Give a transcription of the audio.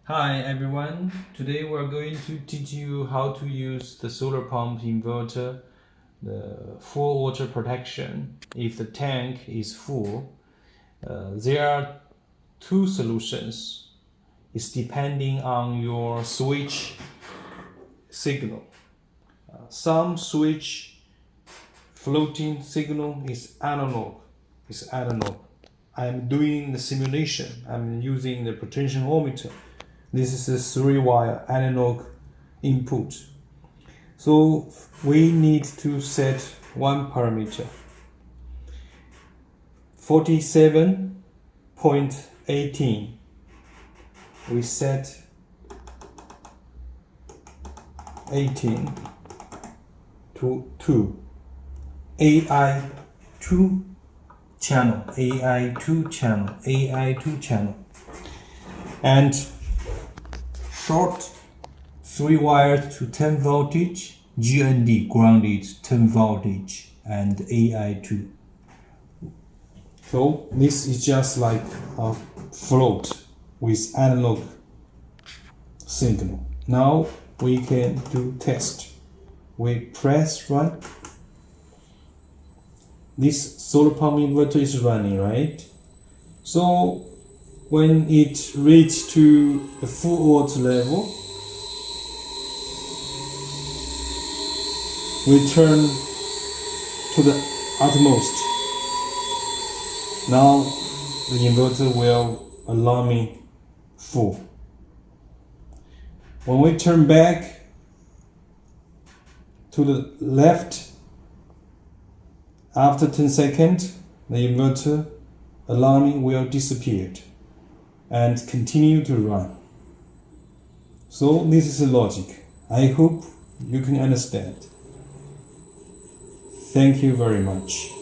Hi everyone, today we're going to teach you how to use the solar pump inverter, the full water protection if the tank is full. There are two solutions. It's depending on your switch signal. Some switch floating signal is analog. I'm doing the simulation. I'm using the potentiometer. This is a 3-wire analog input. So we need to set one parameter. 47.18. We set 18 to 2. AI2 channel. And short 3 wires to 10 voltage, GND grounded 10 voltage, and AI2. So this is just like a float with analog signal. Now we can do test. We press run. This solar pump inverter is running, right? So when it reaches to the full watt level, we turn to the utmost. Now the inverter will allow me full. When we turn back to the left, after 10 seconds, the inverter alarming will disappear and continue to run. So this is the logic. I hope you can understand. Thank you very much.